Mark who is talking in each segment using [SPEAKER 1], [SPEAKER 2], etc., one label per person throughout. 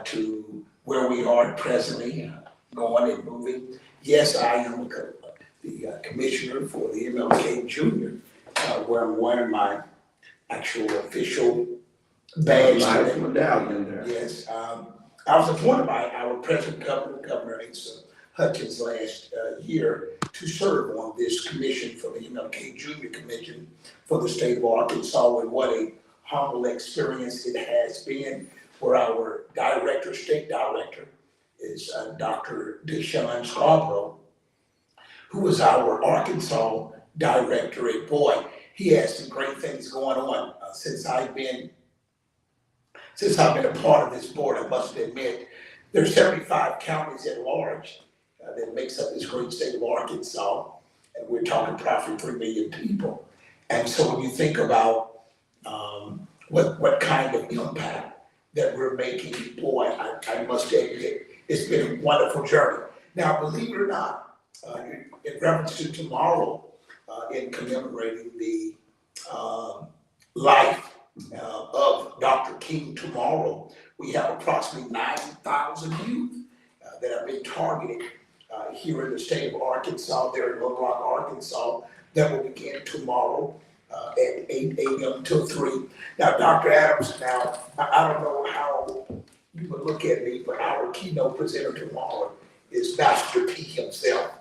[SPEAKER 1] to where we are presently, going and moving. Yes, I am the commissioner for the MLK Junior, where I'm wearing my actual official badge
[SPEAKER 2] Nice
[SPEAKER 1] today.
[SPEAKER 2] medallion there.
[SPEAKER 1] Yes, I was appointed by our present governor, Governor Asa Hutchins, last year to serve on this commission for the MLK Junior Commission for the state of Arkansas, and what a humble experience it has been, where our director, state director, is Dr. Deshaun Scarborough, who is our Arkansas director. And boy, he has some great things going on since I've been a part of this board. I must admit, there's 75 counties at large that makes up this great state of Arkansas, and we're talking probably 3 million people. And so when you think about what kind of impact that we're making, boy, I must admit, it's been a wonderful journey. Now, believe it or not, in reference to tomorrow, in commemorating the life of Dr. King tomorrow, we have approximately 9,000 youth that have been targeted here in the state of Arkansas, there in Little Rock, Arkansas, that will begin tomorrow at 8 a.m. till 3. Now, Dr. Adams, now, I don't know how you would look at me, but our keynote presenter tomorrow is Master P himself.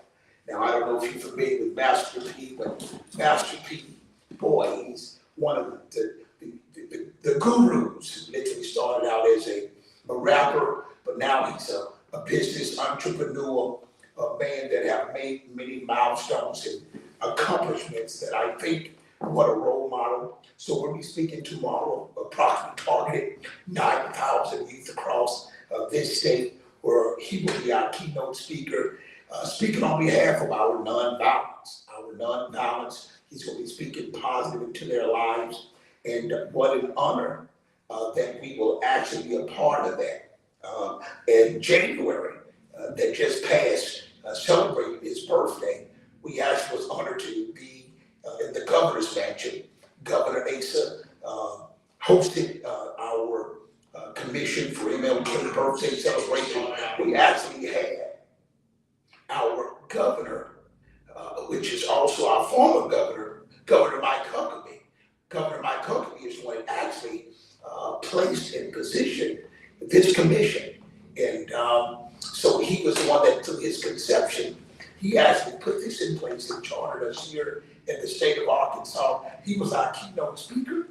[SPEAKER 1] Now, I don't know if you're familiar with Master P, but Master P, boy, he's one of the gurus. Who literally started out as a rapper, but now he's a business entrepreneur, a man that have made many milestones and accomplishments that I think, what a role model. So we'll be speaking tomorrow, approximately targeted 9,000 youth across this state, where he will be our keynote speaker, speaking on behalf of our nonviolence. He's going to be speaking positive into their lives, and what an honor that we will actually be a part of that. In January, that just passed, celebrating his birthday, we actually was honored to be in the governor's mansion. Governor Asa hosted our commission for MLK birthday celebration. We actually had our governor, which is also our former governor, Governor Mike Huckabee. Governor Mike Huckabee is one that actually placed in position this commission. And so he was the one that took his conception. He actually put this in place and chartered us here in the state of Arkansas. He was our keynote speaker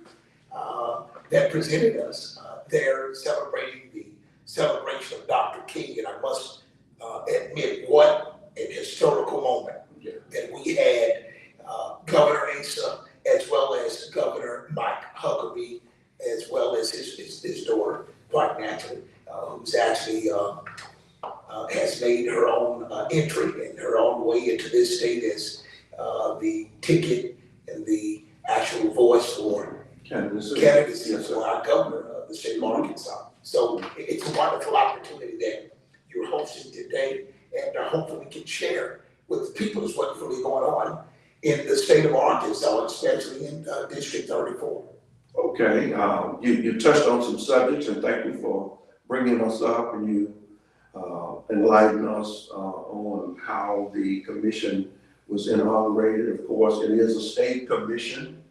[SPEAKER 1] that presented us there, celebrating the celebration of Dr. King. And I must admit, what an historical moment that we had Governor Asa, as well as Governor Mike Huckabee, as well as his daughter, quite naturally, who's actually has made her own entry and her own way into this state as the ticket and the actual voice for candidacy for our governor of the state of Arkansas. So it's a wonderful opportunity that you're hosting today, and hopefully we can share with the people what's really going on in the state of Arkansas, especially in District 34.
[SPEAKER 2] Okay, you touched on some subjects, and thank you for bringing us up, and you enlightened us on how the commission was inaugurated. Of course, it is a state commission,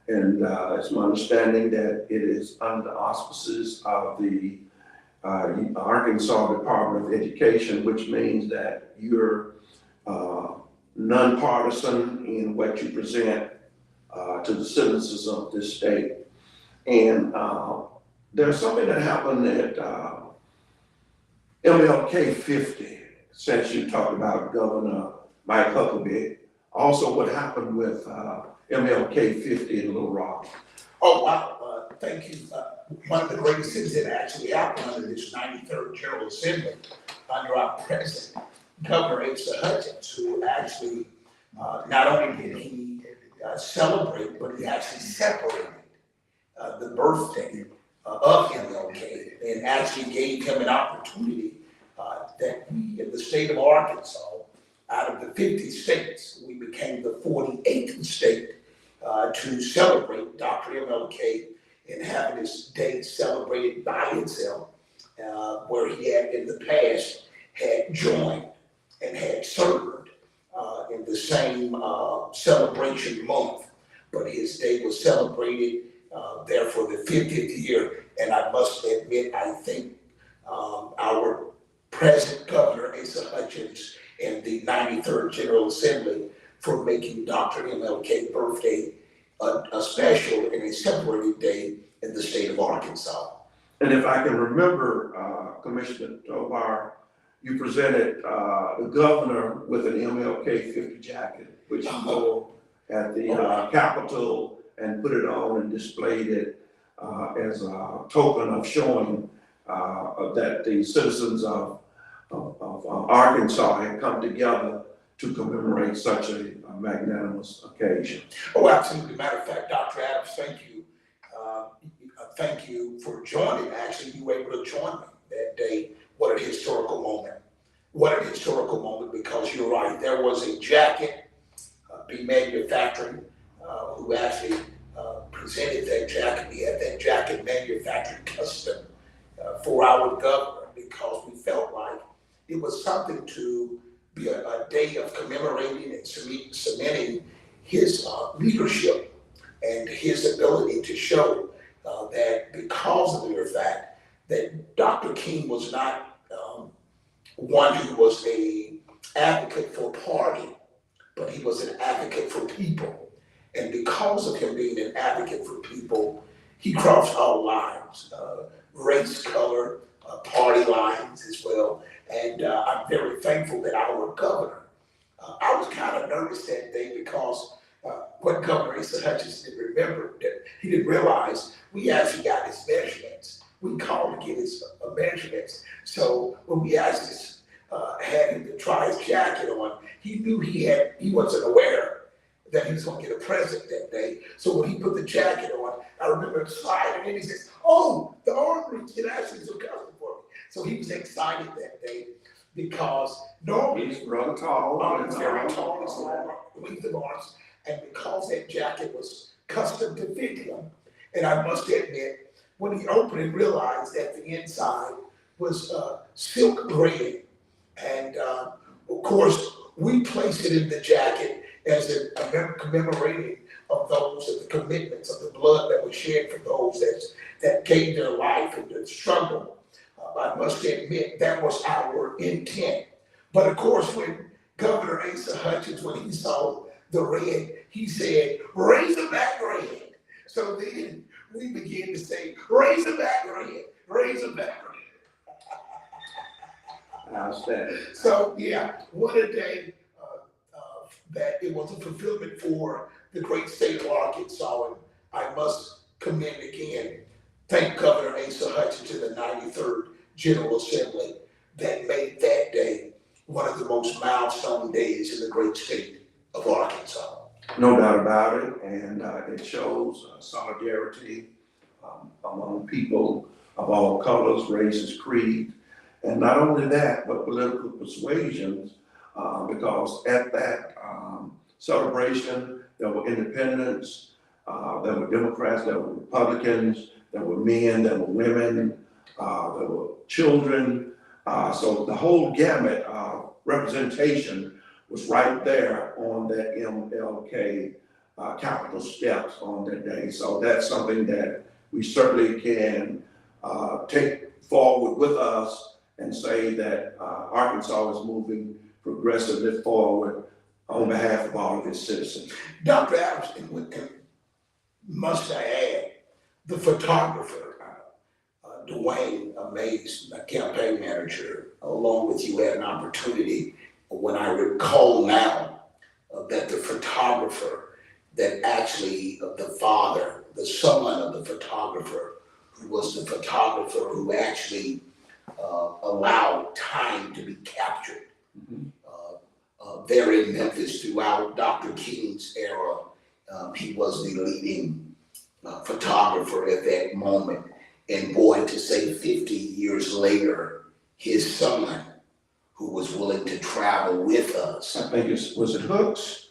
[SPEAKER 2] and it's my understanding that it is under the auspices of the Arkansas Department of Education, which means that you're nonpartisan in what you present to the citizens of this state. And there's something that happened at MLK 50, since you talked about Governor Mike Huckabee. Also, what happened with MLK 50 in Little Rock?
[SPEAKER 1] Oh, wow. Thank you. One of the greatest things that actually happened under this 93rd General Assembly, under our president, Governor Asa Hutchins, who actually not only did he celebrate, but he actually separated the birthday of MLK, and actually gave him an opportunity that we in the state of Arkansas, out of the 50 states, we became the 48th state to celebrate Dr. MLK and having this day celebrated by itself where he had in the past had joined and had served in the same celebration month. But his day was celebrated there for the 50th year. And I must admit, I think our present governor, Asa Hutchins, and the 93rd General Assembly for making Dr. MLK birthday a special and a celebrated day in the state of Arkansas.
[SPEAKER 2] And if I can remember, Commissioner Tobar, you presented the governor with an MLK 50 jacket, which he wore at the Capitol and put it on and displayed it as a token of showing that the citizens of Arkansas had come together to commemorate such a magnanimous occasion.
[SPEAKER 1] Oh, absolutely. Matter of fact, Dr. Adams, thank you. Thank you for joining. Actually, you were able to join me that day. What a historical moment. What a historical moment, because you're right. There was a jacket, B Manufacturing, who actually presented that jacket. We had that jacket manufactured custom for our governor, because we felt like it was something to be a day of commemorating and cementing his leadership and his ability to show that because of the mere fact that Dr. King was not one who was an advocate for party, but he was an advocate for people. And because of him being an advocate for people, he crossed all lines, race, color, party lines as well. And I'm very thankful that our governor, I was kind of nervous that day, because what Governor Asa Hutchins didn't remember, that he didn't realize we actually got his measurements. We called to get his measurements. So when we actually had him to try his jacket on, he knew he wasn't aware that he was going to get a present that day. So when he put the jacket on, I remember him sliding in. He says, "Oh, the arm reach, it actually is a custom for me." So he was excited that day, because normally
[SPEAKER 2] He's rather tall.
[SPEAKER 1] very tall, his length of arms, and because that jacket was custom to fit him. And I must admit, when he opened and realized that the inside was silk red, and of course we placed it in the jacket as a commemorating of those, of the commitments, of the blood that was shed for those that gave their life in the struggle. I must admit that was our intent. But of course, when Governor Asa Hutchins, when he saw the red, he said, "Razorback red." So then we began to say, "Razorback red, Razorback red."
[SPEAKER 2] Outstanding.
[SPEAKER 1] So yeah, what a day that it was a fulfillment for the great state of Arkansas. And I must commend again, thank Governor Asa Hutchins and the 93rd General Assembly that made that day one of the most milestone days in the great state of Arkansas.
[SPEAKER 2] No doubt about it, and it shows solidarity among people of all colors, races, creed, and not only that, but political persuasions, because at that celebration, there were independents, there were Democrats, there were Republicans, there were men, there were women, there were children, so the whole gamut of representation was right there on that MLK Capitol steps on that day. So that's something that we certainly can take forward with us and say that Arkansas is moving progressively forward on behalf of all of its citizens.
[SPEAKER 1] Dr. Adams, and must I add, the photographer, Dwayne Mays, my campaign manager, along with you, had an opportunity, when I recall now, that the photographer, that actually the father, the son of the photographer, who was the photographer who actually allowed time to be captured there in Memphis throughout Dr. King's era. He was the leading photographer at that moment. And boy, to say 50 years later, his son, who was willing to travel with us.
[SPEAKER 2] I think was it Hooks?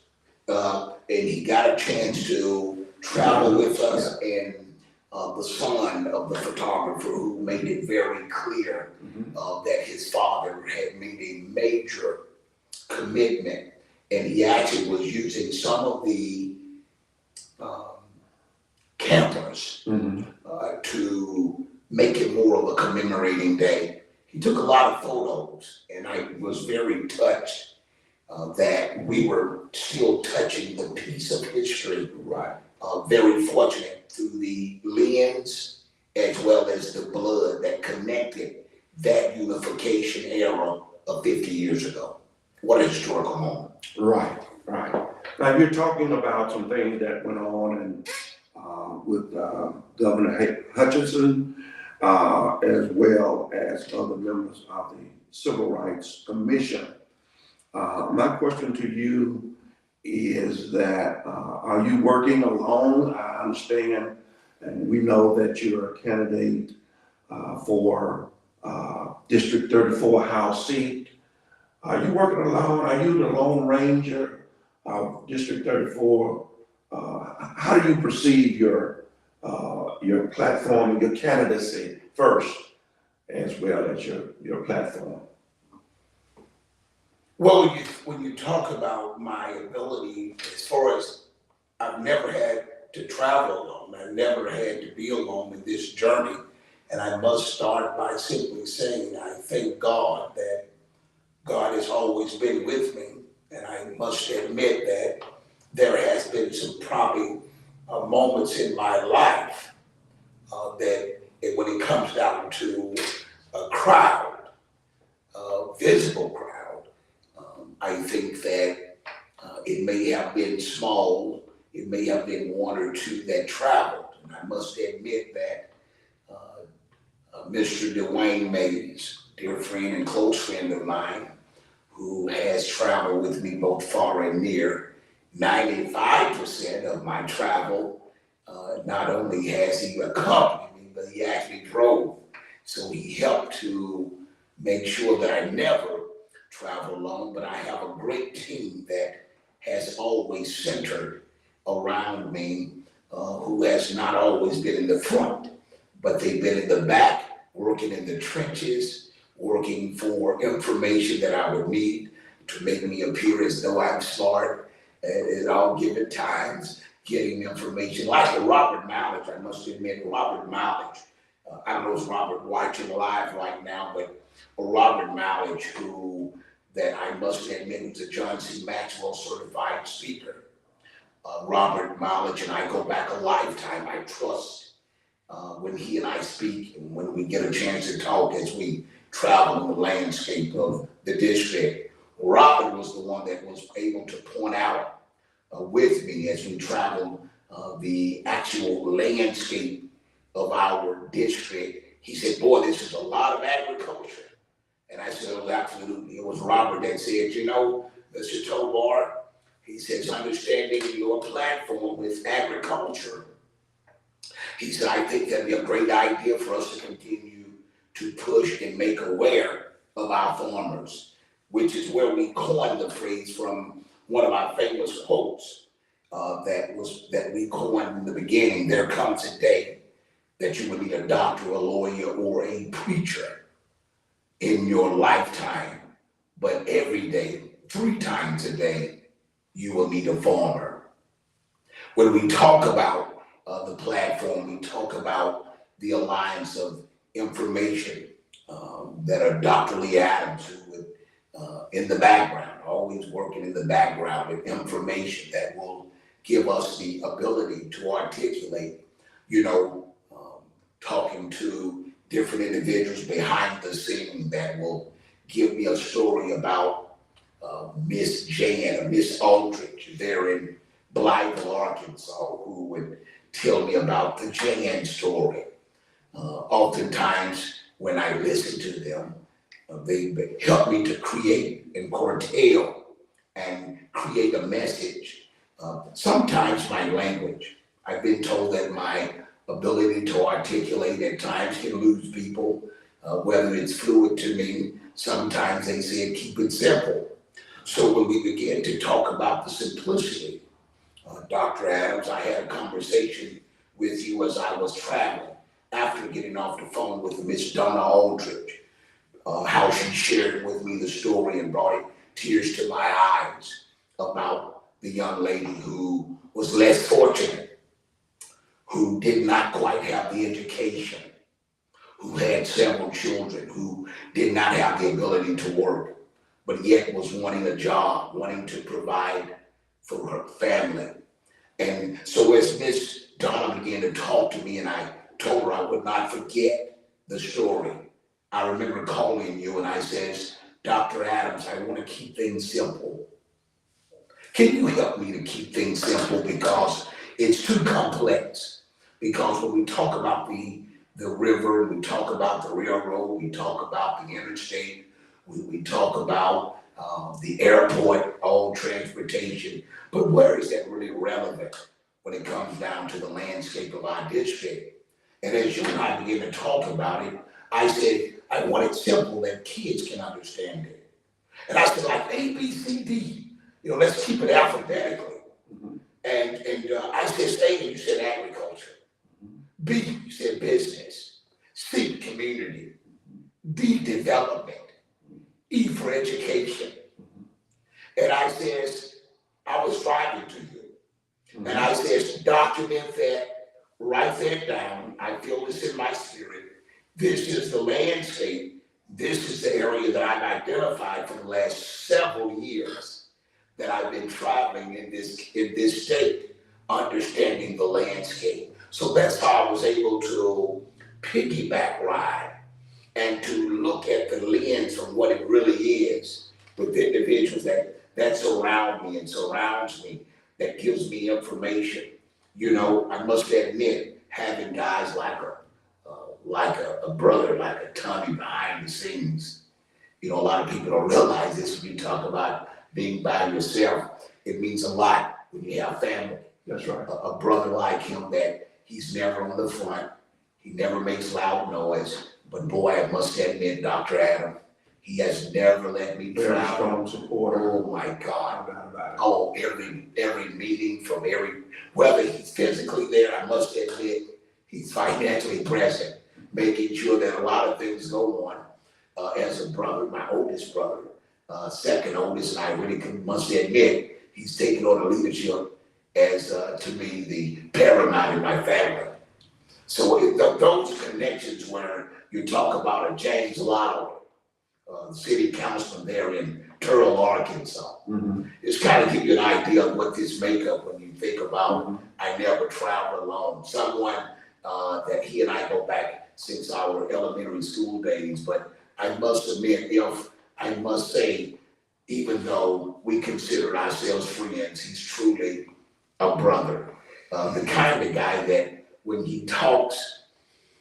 [SPEAKER 1] And he got a chance to travel with us and the son of the photographer who made it very clear that his father had made a major commitment, and he actually was using some of the cameras to make it more of a commemorating day. He took a lot of photos, and I was very touched that we were still touching the piece of history.
[SPEAKER 2] Right.
[SPEAKER 1] Very fortunate through the lens as well as the blood that connected that unification era of 50 years ago. What a historical moment.
[SPEAKER 2] Right, right. Now you're talking about some things that went on and with Governor Hutchinson, as well as other members of the Civil Rights Commission. My question to you is that, are you working alone? I understand, and we know that you're a candidate for District 34 House seat. Are you working alone? Are you the Lone Ranger of District 34? How do you perceive your platform and your candidacy first, as well as your platform?
[SPEAKER 1] Well, when you talk about my ability, as far as I've never had to travel alone, I've never had to be alone in this journey, and I must start by simply saying I thank God that God has always been with me, and I must admit that there has been some probably moments in my life that when it comes down to a crowd, a visible crowd, I think that it may have been small, it may have been one or two that traveled, and I must admit that Mr. Dwayne Mays, dear friend and close friend of mine, who has traveled with me both far and near, 95% of my travel, not only has he accompanied me, but he actually drove. So he helped to make sure that I never travel alone, but I have a great team that has always centered around me, who has not always been in the front, but they've been in the back, working in the trenches, working for information that I would need to make me appear as though I'm smart at all given times, getting information. Like Robert Mallage, I must admit, Robert Mallage, I don't know if Robert watching live right now, but Robert Mallage, who that I must admit was a John C. Maxwell certified speaker. Robert Mallage and I go back a lifetime. I trust when he and I speak and when we get a chance to talk as we travel in the landscape of the district. Robert was the one that was able to point out with me as we traveled the actual landscape of our district. He said, boy, this is a lot of agriculture. And I said, oh, absolutely. It was Robert that said, you know, Mr. Tobar, he says, understanding your platform with agriculture, he said, I think that'd be a great idea for us to continue to push and make aware of our farmers, which is where we coined the phrase from one of our famous quotes that we coined in the beginning. There comes a day that you will need a doctor, a lawyer, or a preacher in your lifetime, but every day, 3 times a day, you will need a farmer. When we talk about the platform, we talk about the alliance of information that are Dr. Lee Adams, who would, in the background, always working in the background with information that will give us the ability to articulate, talking to different individuals behind the scene that will give me a story about Miss Jan or Miss Aldridge there in Blytheville, Arkansas, who would tell me about the Jan story. Oftentimes, when I listen to them, they help me to create and curtail and create a message. Sometimes my language, I've been told that my ability to articulate at times can lose people, whether it's fluid to me. Sometimes they say keep it simple. So when we begin to talk about the simplicity, Dr. Adams, I had a conversation with you as I was traveling after getting off the phone with Miss Donna Aldridge, how she shared with me the story and brought tears to my eyes about the young lady who was less fortunate, who did not quite have the education, who had several children, who did not have the ability to work, but yet was wanting a job, wanting to provide for her family. And so as Miss Donna began to talk to me and I told her I would not forget the story, I remember calling you and I says, Dr. Adams, I want to keep things simple. Can you help me to keep things simple because it's too complex? Because when we talk about the river, we talk about the railroad, we talk about the interstate, we talk about the airport, all transportation, but where is that really relevant when it comes down to the landscape of our district? And as you and I began to talk about it, I said, I want it simple that kids can understand it. And I said, like A, B, C, D, let's keep it alphabetically.
[SPEAKER 2] Mhm.
[SPEAKER 1] And I said, A, you said agriculture. B, you said business. C, community. D, development. E, for education. And I says, I was driving to you. And I says, document that, write that down. I feel this in my spirit. This is the landscape. This is the area that I've identified for the last several years that I've been traveling in this state, understanding the landscape. So that's how I was able to piggyback ride and to look at the lens of what it really is with individuals that surround me and surrounds me, that gives me information. I must admit, having guys like a brother, like a Tommy behind the scenes. A lot of people don't realize this when you talk about being by yourself. It means a lot when you have family.
[SPEAKER 2] That's right.
[SPEAKER 1] A brother like him that he's never on the front, he never makes loud noise, but boy, I must admit, Dr. Adam, he has never let me
[SPEAKER 2] Very
[SPEAKER 1] down.
[SPEAKER 2] strong supporter.
[SPEAKER 1] Oh my God.
[SPEAKER 2] No doubt about it.
[SPEAKER 1] Oh, every meeting whether he's physically there, I must admit, he's financially present, making sure that a lot of things go on. As a brother, my oldest brother, second oldest, and I really must admit, he's taken on the leadership as, to me, the paramount in my family. So those connections where you talk about a James Lowry, the city councilman there in Turl, Arkansas.
[SPEAKER 2] Mhm.
[SPEAKER 1] It's kind of give you an idea of what this makeup when you think about I never traveled alone. Someone that he and I go back since our elementary school days, but I must admit, I must say, even though we consider ourselves friends, he's truly a brother. The kind of guy that when he talks,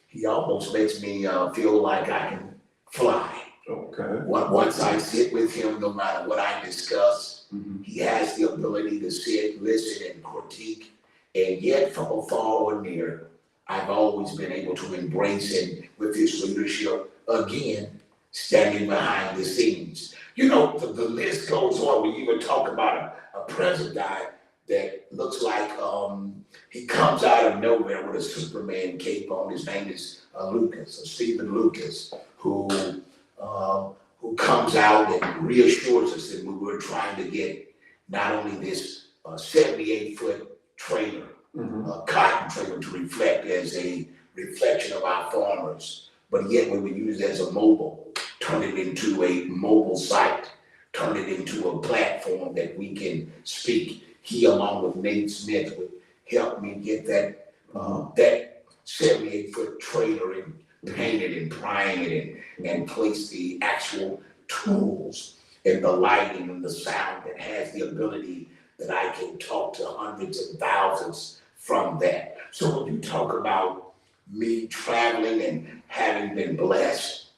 [SPEAKER 1] he almost makes me feel like I can fly.
[SPEAKER 2] Okay.
[SPEAKER 1] Once I sit with him, no matter what I discuss,
[SPEAKER 2] Mhm.
[SPEAKER 1] he has the ability to sit, listen, and critique. And yet, from afar or near, I've always been able to embrace him with his leadership. Again, standing behind the scenes. The list goes on. We even talk about a present guy that looks like he comes out of nowhere with a Superman cape on. His name is Lucas, or Stephen Lucas, who comes out and reassures us that we were trying to get not only this 78-foot trailer, cotton trailer to reflect as a reflection of our farmers, but yet we would use it as a mobile, turn it into a mobile site, turn it into a platform that we can speak. He, along with Nate Smith, would help me get that 78-foot trailer and paint it and prime it and place the actual tools and the lighting and the sound that has the ability that I can talk to hundreds and thousands from that. So when you talk about me traveling and having been blessed,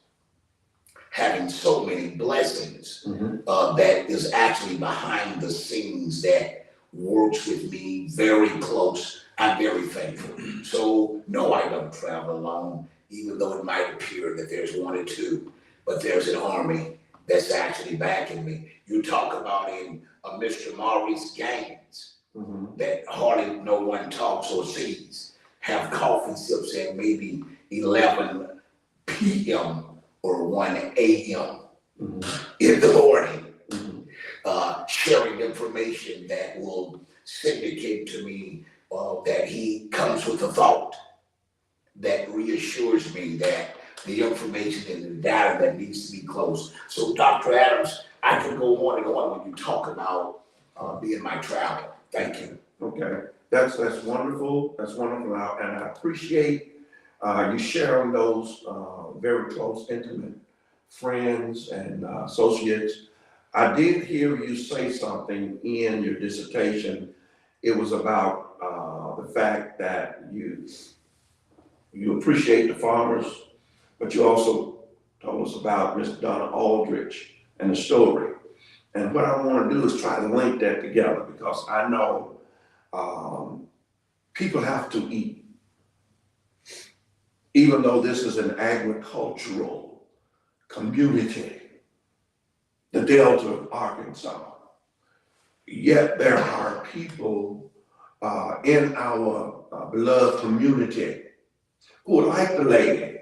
[SPEAKER 1] having so many blessings, that is actually behind the scenes that works with me very close, I'm very thankful. So no, I don't travel alone, even though it might appear that there's one or two, but there's an army that's actually backing me. You talk about in Mr. Maurice Gaines, that hardly no one talks or sees, have coffee sips at maybe 11 p.m. or 1 a.m. in the morning, sharing information that will syndicate to me that he comes with a thought that reassures me that the information and the data that needs to be close. So Dr. Adams, I can go on and on when you talk about being my travel. Thank you.
[SPEAKER 2] Okay, that's wonderful. That's wonderful, and I appreciate you sharing those very close, intimate friends and associates. I did hear you say something in your dissertation. It was about the fact that you appreciate the farmers, but you also told us about Miss Donna Aldrich and the story. And what I want to do is try to link that together, because I know people have to eat. Even though this is an agricultural community, the Delta of Arkansas, yet there are people in our beloved community who are like the lady,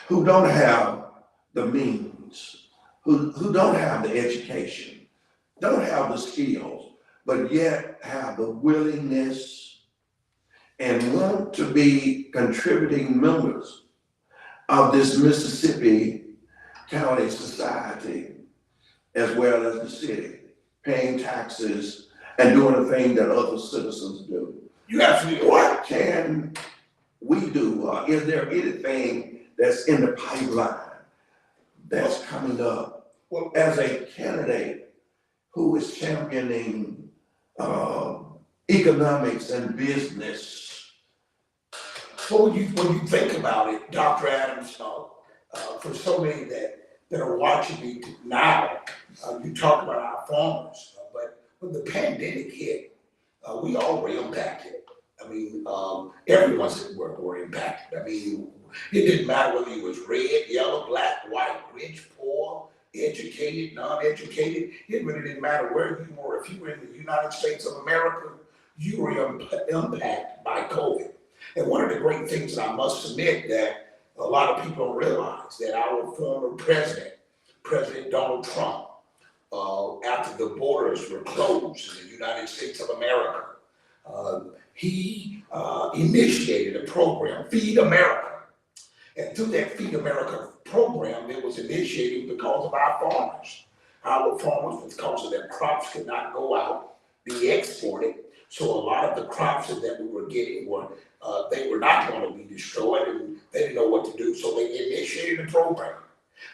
[SPEAKER 2] who don't have the means, who don't have the education, don't have the skills, but yet have the willingness and want to be contributing members of this Mississippi County Society, as well as the city, paying taxes and doing the thing that other citizens do.
[SPEAKER 1] You absolutely
[SPEAKER 2] What can we do? Is there anything that's in the pipeline that's coming up as a candidate who is championing economics and business?
[SPEAKER 1] So when you think about it, Dr. Adams, for so many that are watching me now, you talk about our farmers, but when the pandemic hit, we all were impacted. I mean, everyone's at work were impacted. I mean, it didn't matter whether you was red, yellow, black, white, rich, poor, educated, non-educated. It really didn't matter where you were. If you were in the United States of America, you were impacted by COVID. And one of the great things that I must admit that a lot of people don't realize that our former president, President Donald Trump, after the borders were closed in the United States of America, he initiated a program, Feed America. And through that Feed America program, it was initiated because of our farmers. Our farmers, because of their crops could not go out, be exported. So a lot of the crops that we were getting were, they were not going to be destroyed, and they didn't know what to do. So they initiated a program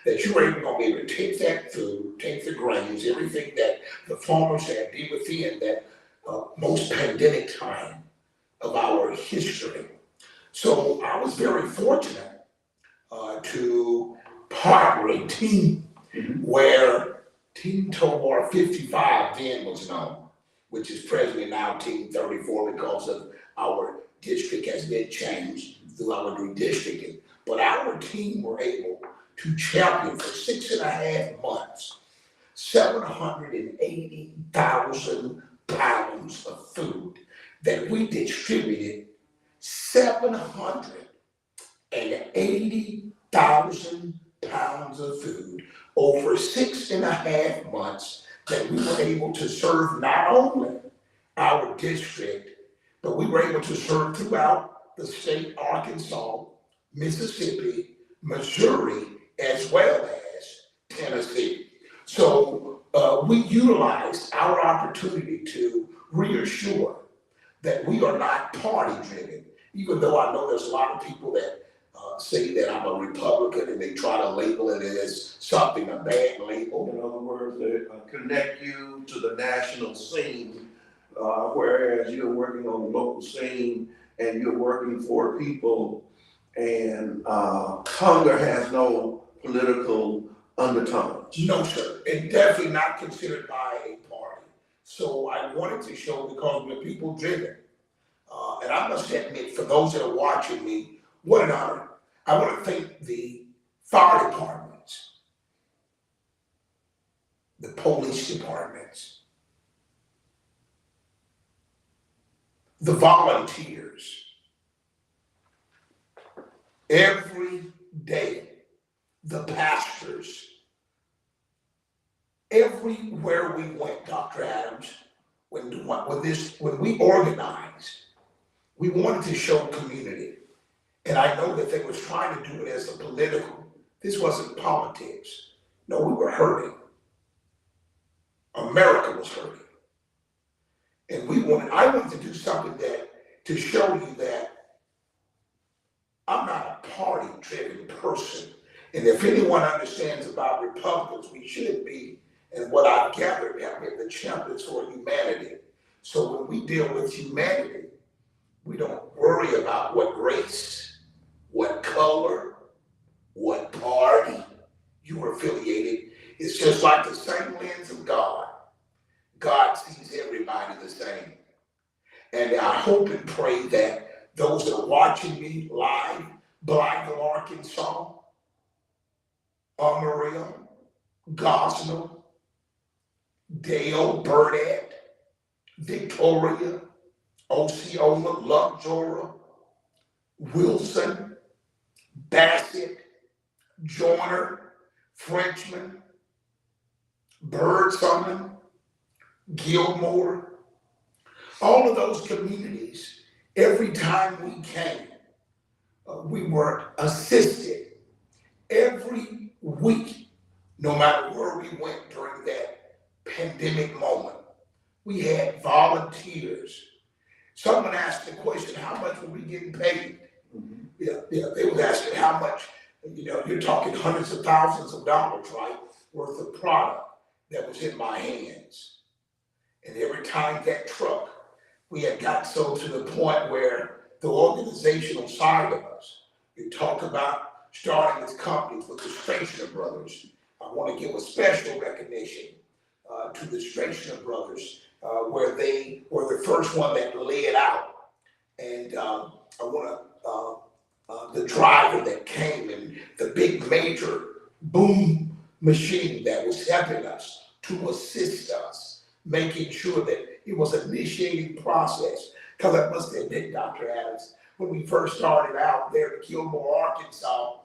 [SPEAKER 1] that you were even going to be able to take that food, take the grains, everything that the farmers had, be within that most pandemic time of our history. So I was very fortunate to partner a team where Team Tobar 55 then was known, which is presently now Team 34 because of our district has been changed through our redistricting. But our team were able to champion for 6.5 months, 780,000 pounds of food that we distributed 780,000 pounds of food over 6.5 months that we were able to serve not only our district, but we were able to serve throughout the state, Arkansas, Mississippi, Missouri, as well as Tennessee. So we utilized our opportunity to reassure that we are not party driven, even though I know there's a lot of people that say that I'm a Republican and they try to label it as something, a bad label.
[SPEAKER 2] In other words, they connect you to the national scene, whereas you're working on the local scene and you're working for people, and hunger has no political undertones.
[SPEAKER 1] No, sir, and definitely not considered by a party. So I wanted to show, because we're people driven, and I must admit, for those that are watching me, what an honor. I want to thank the fire departments, the police departments, the volunteers, Every day, the pastors, everywhere we went, Dr. Adams, when we organized, we wanted to show community. And I know that they were trying to do it as a political. This wasn't politics. No, we were hurting. America was hurting. And I wanted to do something to show you that I'm not a party-driven person. And if anyone understands about Republicans, we should be, and what I've gathered, we're the champions for humanity. So when we deal with humanity, we don't worry about what race, what color, what party you are affiliated. It's just like the same lens of God. God sees everybody the same. And I hope and pray that those that are watching me live, Blytheville, Arkansas, Amarillo, Gosnell, Dale, Burdett, Victoria, Osceola, Lovejoy, Wilson, Bassett, Joyner, Frenchman, Birdsummer, Gilmore, all of those communities, every time we came, we were assisted every week, no matter where we went during that pandemic moment. We had volunteers. Someone asked the question, how much were we getting paid? Mm-hmm. Yeah, they was asking how much, you're talking hundreds of thousands of dollars, right, worth of product that was in my hands. And every time that truck, we had got so to the point where the organizational side of us, you talk about starting with companies with the Stranger Brothers. I want to give a special recognition to the Stranger Brothers, where they were the first one that laid out. And I want to, the driver that came and the big major boom machine that was helping us to assist us, making sure that it was an initiating process. Because I must admit, Dr. Adams, when we first started out there in Gilmore, Arkansas,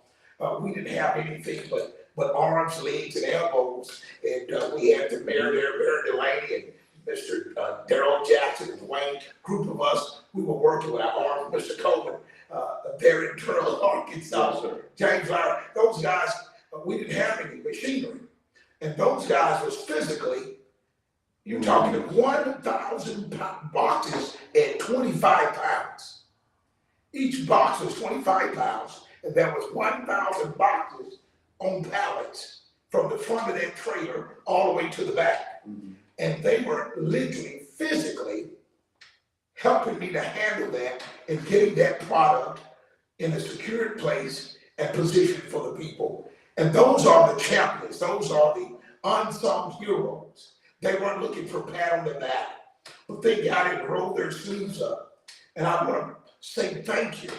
[SPEAKER 1] we didn't have anything but arms, legs, and elbows. And we had the Mayor Delaney and Mr. Darrell Jackson and Wayne, group of us, we were working with our arms, Mr. Coleman, there in Turtle, Arkansas, yes, James Lowry. Those guys, we didn't have any machinery. And those guys was physically, you're talking 1,000 boxes at 25 pounds. Each box was 25 pounds, and there was 1,000 boxes on pallets from the front of that trailer all the way to the back. Mm-hmm. And they were literally, physically helping me to handle that and getting that product in a secured place and positioned for the people. And those are the champions. Those are the unsung heroes. They weren't looking for a pat on the back, but they got it and rolled their sleeves up. And I want to say thank you,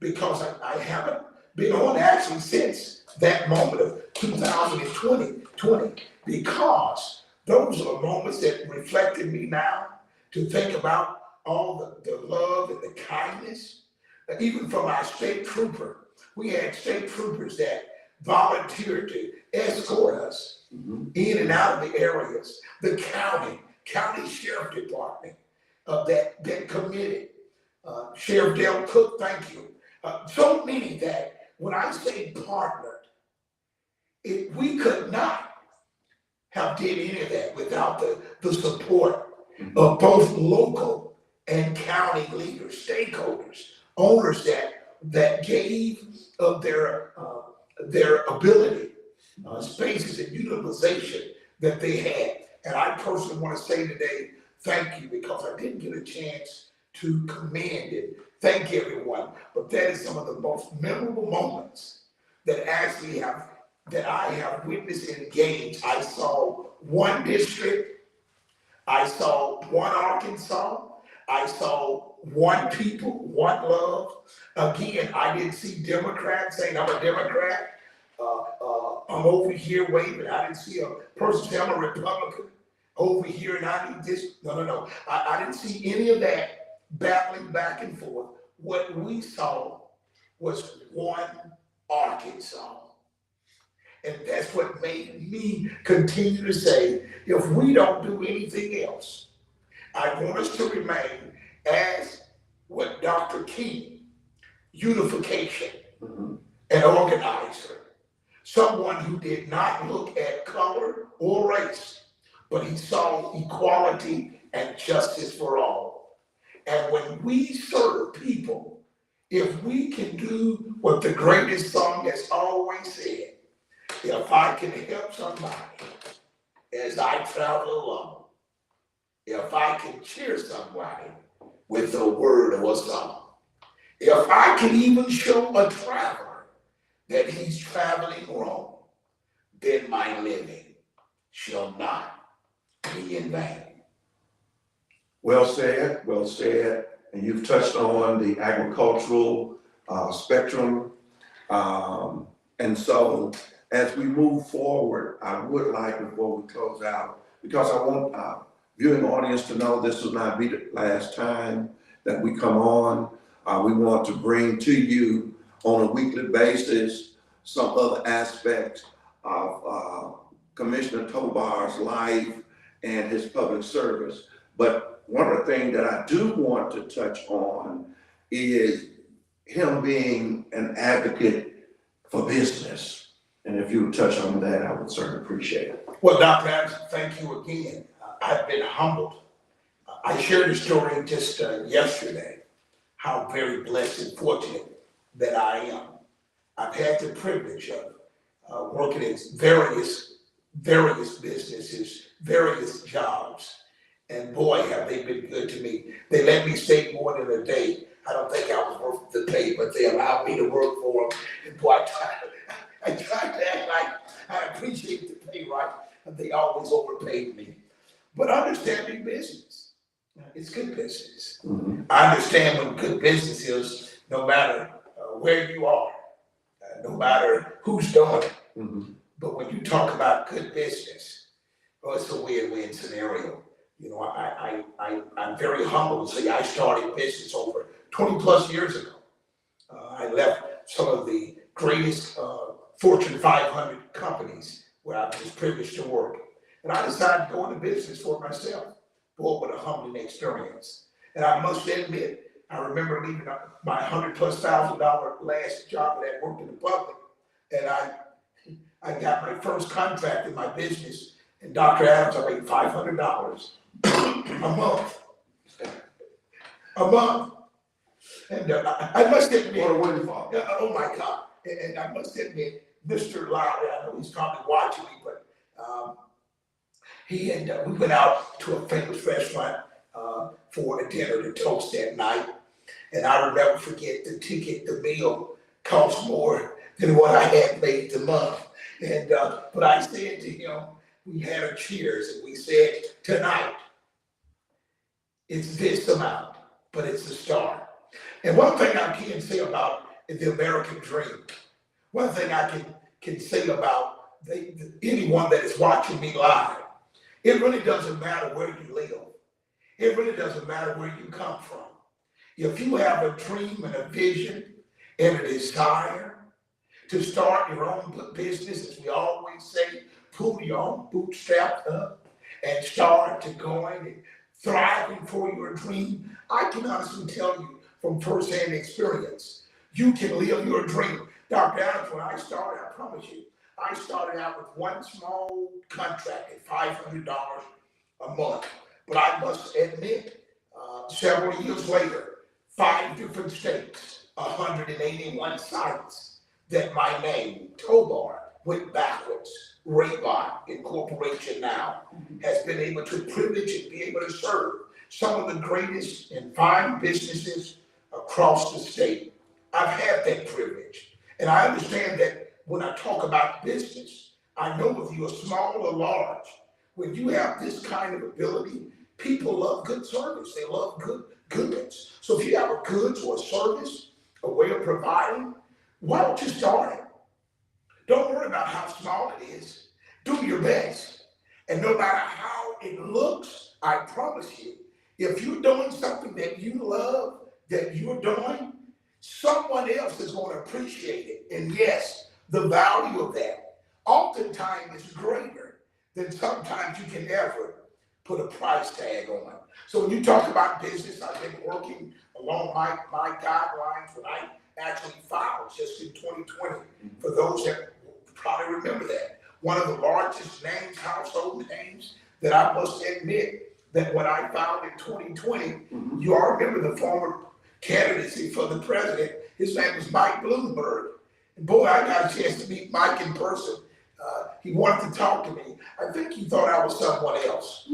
[SPEAKER 1] because I haven't been on actually since that moment of 2020, because those are the moments that reflected me now to think about all the love and the kindness, even from our state trooper. We had state troopers that volunteered to escort us in and out of the areas. The county sheriff department that committed. Sheriff Dale Cook, thank you. So many that when I say partnered, we could not have did any of that without the support of both local and county leaders, stakeholders, owners that gave of their ability, spaces and utilization that they had. And I personally want to say today, thank you, because I didn't get a chance to commend and thank everyone. But that is some of the most memorable moments that I have witnessed and engaged. I saw one district, I saw one Arkansas, I saw one people, one love. Again, I didn't see Democrats saying I'm a Democrat. I'm over here waving. I didn't see a person say I'm a Republican over here and I need this. No. I didn't see any of that battling back and forth. What we saw was one Arkansas. And that's what made me continue to say, if we don't do anything else, I want us to remain as what Dr. King, unification, an organizer, someone who did not look at color or race, but he saw equality and justice for all. And when we serve people, if we can do what the greatest song has always said, if I can help somebody as I travel along, if I can cheer somebody with a word or a song, if I can even show a traveler that he's traveling wrong, then my living shall not be in vain.
[SPEAKER 2] Well said, well said. And you've touched on the agricultural spectrum. And so as we move forward, I would like, before we close out, because I want our viewing audience to know this will not be the last time that we come on. We want to bring to you on a weekly basis some other aspects of Commissioner Tobar's life and his public service. But one of the things that I do want to touch on is him being an advocate for business. And if you would touch on that, I would certainly appreciate it.
[SPEAKER 1] Well, Dr. Adams, thank you again. I've been humbled. I shared a story just yesterday, how very blessed and fortunate that I am. I've had the privilege of working in various businesses, various jobs, and boy, have they been good to me. They let me stay more than a day. I don't think I was worth the pay, but they allowed me to work for them. And boy, I tried to act like I appreciate the pay, right? And they always overpaid me. But understanding business, it's good business.
[SPEAKER 2] Mm-hmm.
[SPEAKER 1] I understand what good business is, no matter where you are, no matter who's doing it.
[SPEAKER 2] Mm-hmm.
[SPEAKER 1] But when you talk about good business, oh, it's a win-win scenario. You know, I'm very humble to say I started business over 20 plus years ago. I left some of the greatest Fortune 500 companies where I was privileged to work. And I decided to go into business for myself. Boy, what a humbling experience. And I must admit, I remember leaving my $100,000+ last job that I worked in the public. And I got my first contract in my business. And Dr. Adams, I made $500 a month. A month. And I must admit,
[SPEAKER 2] What a windfall.
[SPEAKER 1] oh my God. And I must admit, Mr. Lowry, I know he's probably watching me, but we went out to a famous restaurant for a dinner to toast that night. And I will never forget the meal cost more than what I had made the month. And but I said to him, we had a cheers and we said, tonight, it's this amount, but it's the start. And one thing I can say about the American dream, one thing I can say about anyone that is watching me live, it really doesn't matter where you live. It really doesn't matter where you come from. If you have a dream and a vision and a desire to start your own business, as we always say, pull your own bootstraps up and start to going and thriving for your dream, I can honestly tell you from firsthand experience, you can live your dream. Dr. Adams, when I started, I promise you, I started out with one small contract at $500 a month. But I must admit, several years later, 5 different states, 181 sites, that my name, Tobar, went backwards. Raybon Incorporation now has been able to privilege and be able to serve some of the greatest and fine businesses across the state. I've had that privilege. And I understand that when I talk about business, I know if you're small or large, when you have this kind of ability, people love good service. They love good goods. So if you have a goods or a service, a way of providing, why don't you start it? Don't worry about how small it is. Do your best. And no matter how it looks, I promise you, if you're doing something that you love, that you're doing, someone else is going to appreciate it. And yes, the value of that oftentimes is greater than sometimes you can ever put a price tag on. So when you talk about business, I've been working along my guidelines when I actually filed just in 2020. For those that probably remember that, one of the largest names, household names, that I must admit that when I filed in 2020, you all remember the former candidacy for the president. His name was Mike Bloomberg. And boy, I got a chance to meet Mike in person. He wanted to talk to me. I think he thought I was someone else,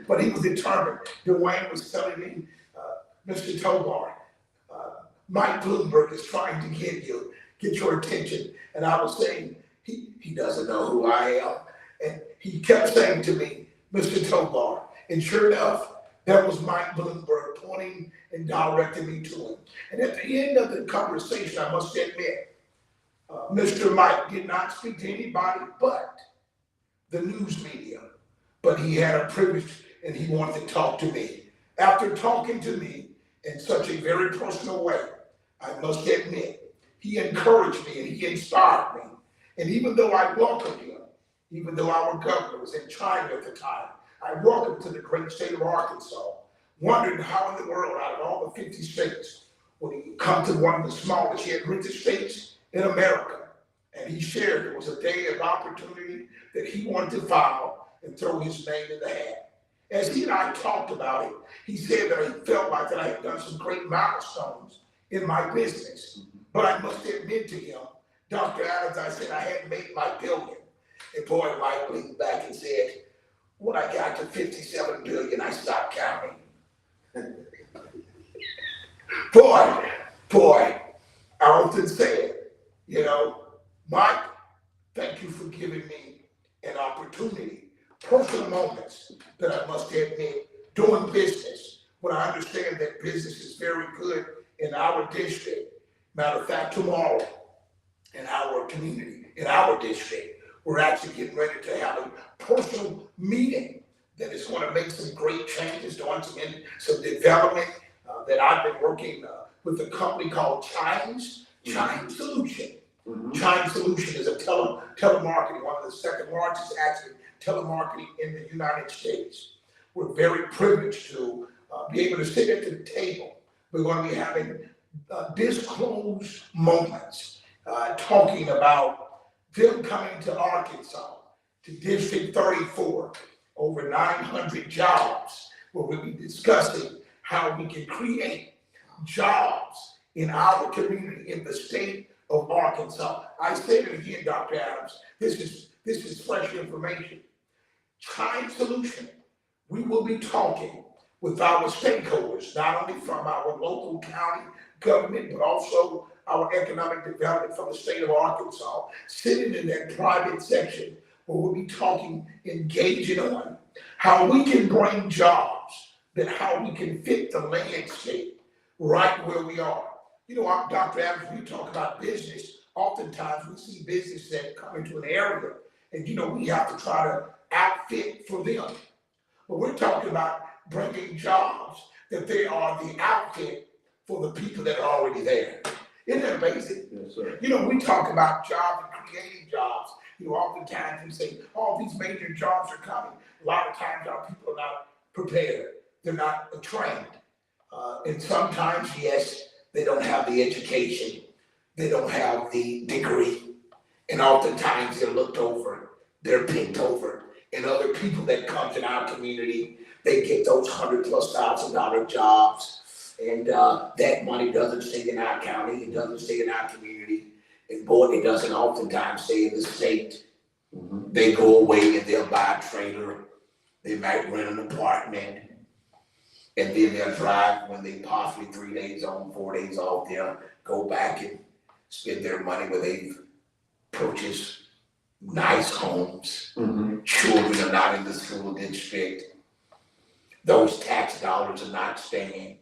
[SPEAKER 1] but he was determined. Dwayne was telling me, Mr. Tobar, Mike Bloomberg is trying to get your attention. And I was saying, he doesn't know who I am. And he kept saying to me, Mr. Tobar, and sure enough, that was Mike Bloomberg pointing and directing me to him. And at the end of the conversation, I must admit, Mr. Mike did not speak to anybody but the news media. But he had a privilege and he wanted to talk to me. After talking to me in such a very personal way, I must admit, he encouraged me and he inspired me. And even though I welcomed him, even though our governor was in China at the time, I welcomed him to the great state of Arkansas, wondering how in the world, out of all the 50 states, would he come to one of the smallest yet richest states in America. And he shared it was a day of opportunity that he wanted to file and throw his name in the hat. As he and I talked about it, he said that he felt like that I had done some great milestones in my business. But I must admit to him, Dr. Adams, I said I hadn't made my billion. And boy, Mike leaned back and said, when I got to 57 billion, I stopped counting. Boy, I often say it, Mike, thank you for giving me an opportunity, personal moments that I must admit, doing business, when I understand that business is very good in our district. Matter of fact, tomorrow, in our community, in our district, we're actually getting ready to have a personal meeting that is going to make some great changes, doing some development that I've been working with a company called Chime Solution. Chime Solution is a telemarketing, one of the second largest actually telemarketing in the United States. We're very privileged to be able to sit at the table. We're going to be having disclosed moments, talking about them coming to Arkansas, to District 34, over 900 jobs, where we'll be discussing how we can create jobs in our community, in the state of Arkansas. I say it again, Dr. Adams, this is fresh information. Chime Solution, we will be talking with our stakeholders, not only from our local county government, but also our economic development from the state of Arkansas, sitting in that private section where we'll be talking, engaging on how we can bring jobs, that how we can fit the landscape right where we are. Dr. Adams, when you talk about business, oftentimes we see businesses that come into an area and, we have to try to outfit for them. But we're talking about bringing jobs that they are the outfit for the people that are already there. Isn't that amazing?
[SPEAKER 2] Yes, sir.
[SPEAKER 1] We talk about jobs and creating jobs. Oftentimes we say, these major jobs are coming. A lot of times our people are not prepared. They're not trained. And sometimes, yes, they don't have the education. They don't have the degree. And oftentimes they're looked over. They're picked over. And other people that come in our community, they get those $100,000+ jobs. And that money doesn't stay in our county. It doesn't stay in our community. And boy, it doesn't oftentimes stay in the state. They go away and they'll buy a trailer. They might rent an apartment. And then they'll drive when they possibly 3 days on, 4 days off, they'll go back and spend their money where they've purchased nice homes. Children are not in the school district. Those tax dollars are not staying.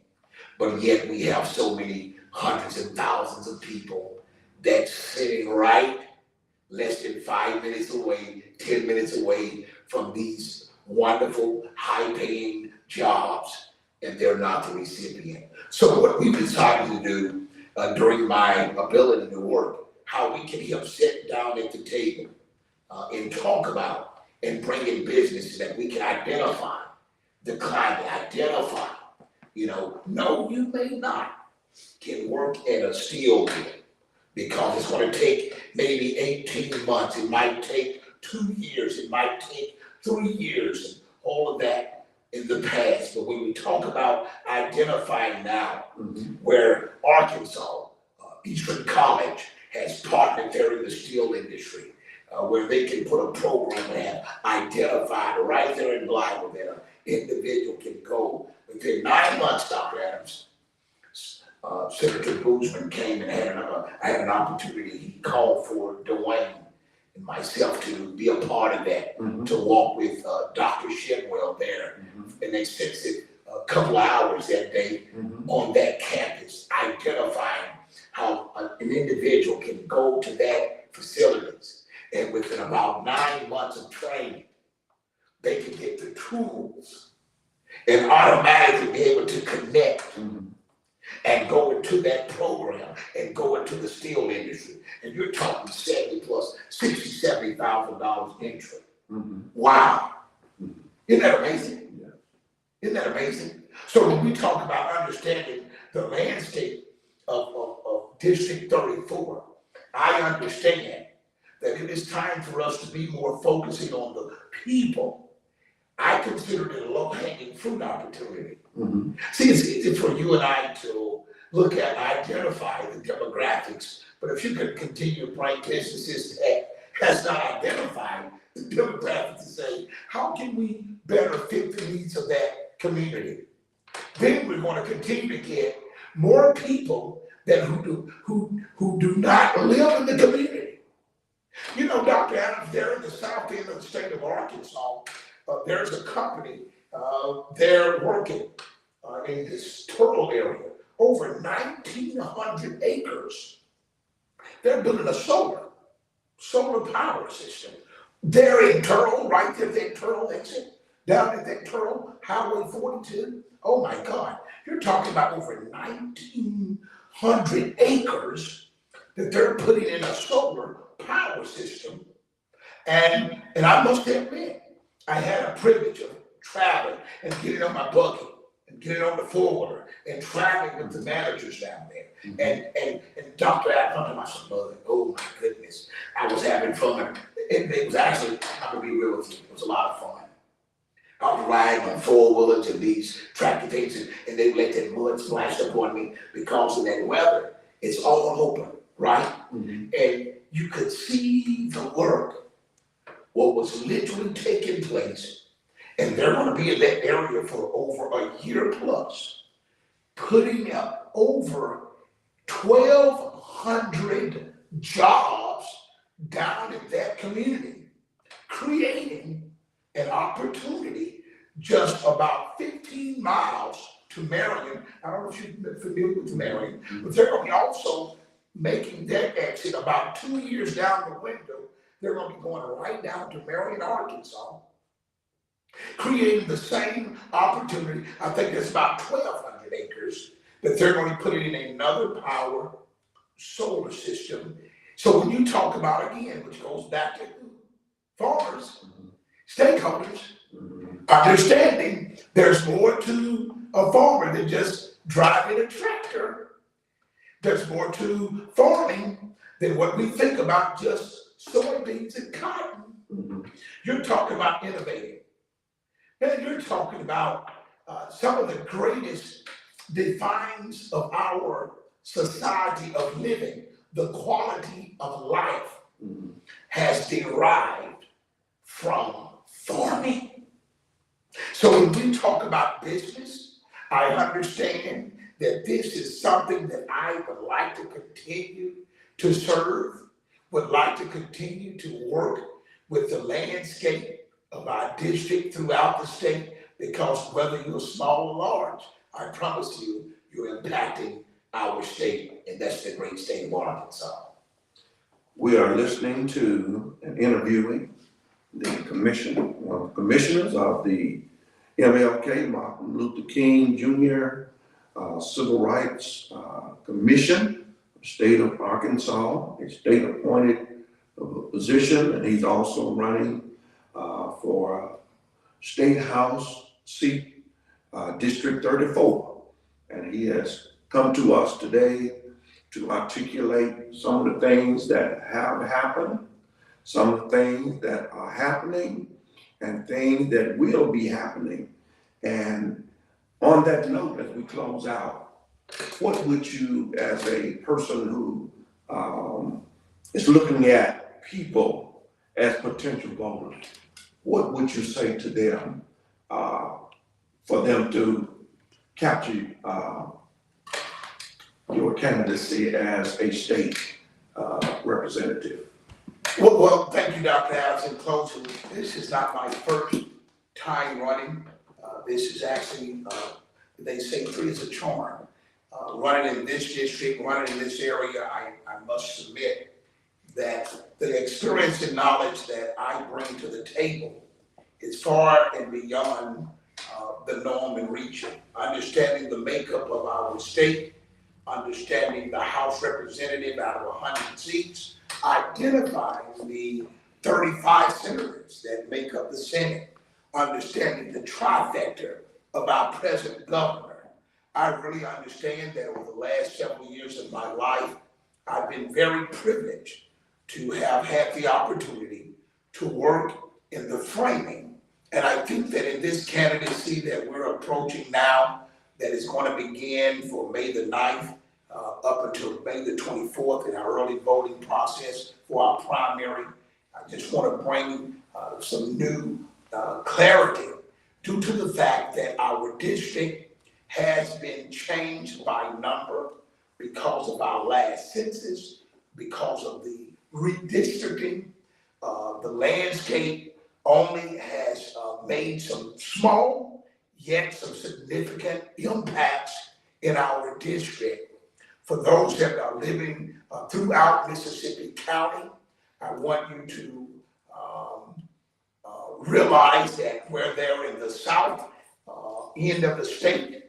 [SPEAKER 1] But yet we have so many hundreds and thousands of people that's sitting right less than 5 minutes away, 10 minutes away from these wonderful, high-paying jobs, and they're not the recipient. So what we decided to do, during my ability to work, how we can help sit down at the table and talk about and bring in businesses that we can identify the climate, identify, no, you may not can work at a steel mill because it's going to take maybe 18 months. It might take 2 years. It might take 3 years, and all of that in the past. But when we talk about identifying now, where Arkansas, Eastern College has partnered there in the steel industry, where they can put a program and have identified right there in Blythe that an individual can go within 9 months, Dr. Adams. Senator Boozman came and I had an opportunity. He called for Dwayne and myself to be a part of that, to walk with Dr. Shinwell there. And they spent a couple of hours that day on that campus, identifying how an individual can go to that facilities. And within about 9 months of training, they can get the tools and automatically be able to connect and go into that program and go into the steel industry. And you're talking 70 plus $60,000-$70,000 entry. Wow. Isn't that amazing? Yeah. Isn't that amazing? So when we talk about understanding the landscape of District 34, I understand that it is time for us to be more focusing on the people. I consider it a low-hanging fruit opportunity. See, it's easy for you and I to look at and identify the demographics, but if you can continue to bring businesses that has not identified the demographics to say, how can we better fit the needs of that community? Then we're going to continue to get more people who do not live in the community. Dr. Adams, there in the south end of the state of Arkansas, there's a company, they're working in this turtle area, over 1,900 acres. They're building a solar power system. They're in Turtle, right there, that Turtle exit, down at that Turtle, Highway 42. Oh my God, you're talking about over 1,900 acres that they're putting in a solar power system. And I must admit, I had a privilege of traveling and getting on my buggy and getting on the four-wheeler and traveling with the managers down there. And Dr. Adams, I'm talking about oh my goodness, I was having fun. It was actually, I'm gonna be real with you, it was a lot of fun. I was riding on four-wheelers and these tractor things, and they let that mud splash up on me because of that weather. It's all open, right? And you could see the work, what was literally taking place. And they're going to be in that area for over a year plus, putting up over 1,200 jobs down in that community, creating an opportunity just about 15 miles to Marion. I don't know if you're familiar with Marion, but they're going to be also making that exit about 2 years down the window. They're going to be going right down to Marion, Arkansas, creating the same opportunity. I think there's about 1,200 acres that they're going to put in another power solar system. So when you talk about, again, which goes back to farmers, stakeholders, understanding there's more to a farmer than just driving a tractor. There's more to farming than what we think about just soybeans and cotton. You're talking about innovating. And you're talking about some of the greatest defines of our society of living. The quality of life has derived from farming. So when we talk about business, I understand that this is something that I would like to continue to serve, would like to continue to work with the landscape of our district throughout the state, because whether you're small or large, I promise you, you're impacting our state, and that's the great state of Arkansas.
[SPEAKER 2] We are listening to and interviewing the commissioners of the MLK, Martin Luther King Jr. Civil Rights Commission. state of Arkansas, a state appointed position, and he's also running for State House seat, District 34. And he has come to us today to articulate some of the things that have happened, some of the things that are happening, and things that will be happening. And on that note, as we close out, what would you, as a person who is looking at people as potential voters, what would you say to them for them to capture your candidacy as a state representative?
[SPEAKER 1] Well, thank you, Dr. Adams. In closing, this is not my first time running. This is actually, they say three is a charm. Running in this district, running in this area, I must submit that the experience and knowledge that I bring to the table is far and beyond the norm and region. Understanding the makeup of our state, understanding the House representative out of 100 seats, identifying the 35 senators that make up the Senate, understanding the trifecta of our present governor. I really understand that over the last several years of my life, I've been very privileged to have had the opportunity to work in the framing. And I think that in this candidacy that we're approaching now, that is going to begin for May the 9th, up until May the 24th in our early voting process for our primary. I just want to bring some new clarity due to the fact that our district has been changed by number because of our last census, because of the redistricting. The landscape only has made some small, yet some significant impacts in our district. For those that are living throughout Mississippi County, I want you to realize that where they're in the south end of the state,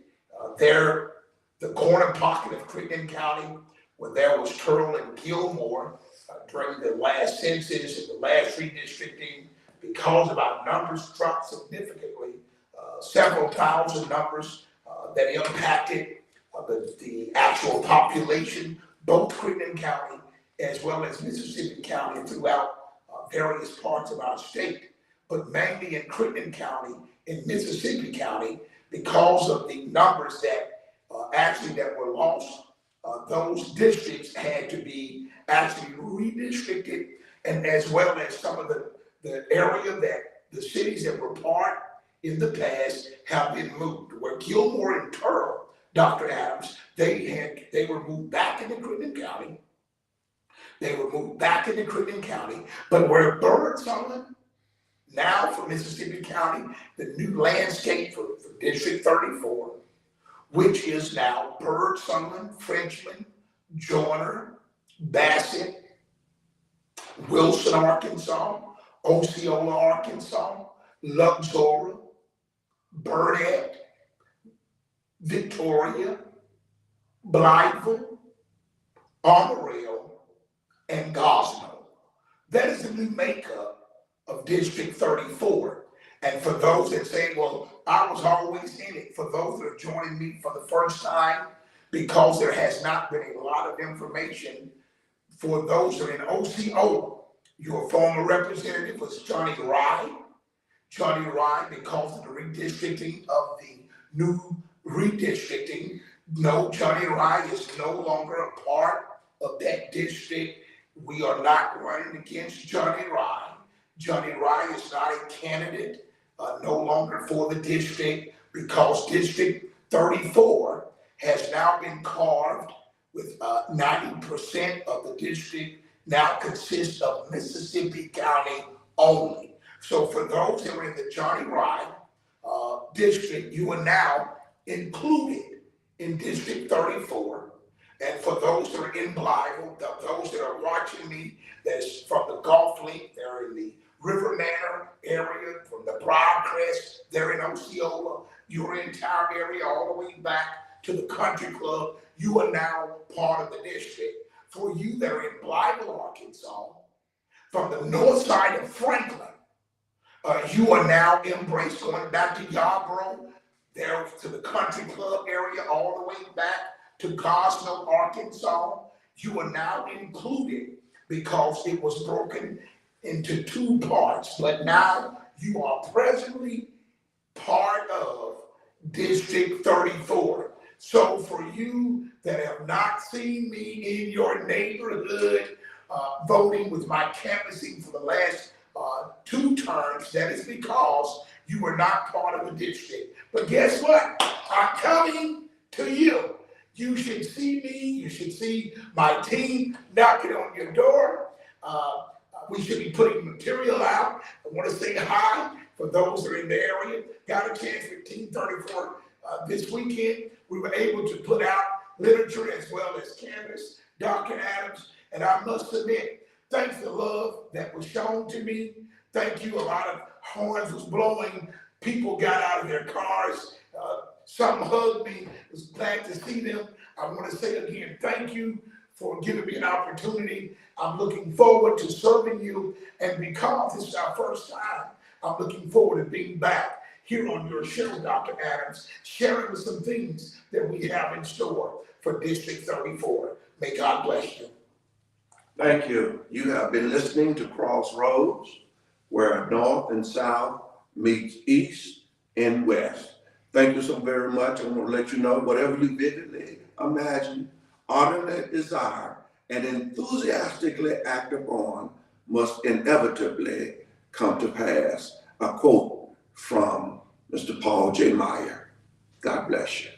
[SPEAKER 1] they're the corner pocket of Crittenden County, where there was Turtle and Gilmore during the last census and the last redistricting, because of our numbers dropped significantly, several thousand numbers that impacted the actual population, both Crittenden County as well as Mississippi County throughout various parts of our state, but mainly in Crittenden County, in Mississippi County, because of the numbers that that were lost. Those districts had to be actually redistricted, and as well as some of the area that the cities that were part in the past have been moved. Where Gilmore and Turtle, Dr. Adams, they were moved back into Crittenden County. But where Birdsong, now for Mississippi County, the new landscape for District 34, which is now Birdsong, Frenchman, Joyner, Bassett, Wilson, Arkansas, Osceola, Arkansas, Luxora, Burnett, Victoria, Blytheville, Amarillo, and Gosnell. That is the new makeup of District 34. And for those that say, well, I was always in it, for those that are joining me for the first time, because there has not been a lot of information, for those that are in OCO, your former representative was Johnny Rye. Johnny Rye, because of the redistricting of the new redistricting, no, Johnny Rye is no longer a part of that district. We are not running against Johnny Rye. Johnny Rye is not a candidate no longer for the district, because District 34 has now been carved with 90% of the district now consists of Mississippi County only. So for those that are in the Johnny Rye district, you are now included in District 34. And for those that are in Blytheville, those that are watching me, that's from the Gulf Link, they're in the River Manor area, from the Briarcrest, they're in Osceola, your entire area all the way back to the country club, you are now part of the district. for you that are in Blytheville, Arkansas, from the north side of Franklin, you are now embraced going back to Yarborough, there to the country club area, all the way back to Gosnell, Arkansas. You are now included because it was broken into two parts, but now you are presently part of District 34. So for you that have not seen me in your neighborhood voting with my canvassing for the last 2 terms, that is because you were not part of the district. But guess what? I'm coming to you. You should see me, you should see my team knocking on your door. We should be putting material out. I want to say hi for those that are in the area. Got a chance with Team 34 this weekend. We were able to put out literature as well as canvas, Dr. Adams, and I must admit, thanks to the love that was shown to me. Thank you. A lot of horns was blowing. People got out of their cars. Some hugged me. Was glad to see them. I want to say again, thank you for giving me an opportunity. I'm looking forward to serving you. And because this is our first time, I'm looking forward to being back here on your show, Dr. Adams, sharing with some things that we have in store for District 34. May God bless you.
[SPEAKER 2] Thank you. You have been listening to Crossroads, where North and South meets East and West. Thank you so very much. I want to let you know whatever you vividly imagine, ardently desire, and enthusiastically act upon must inevitably come to pass. A quote from Mr. Paul J. Meyer. God bless you.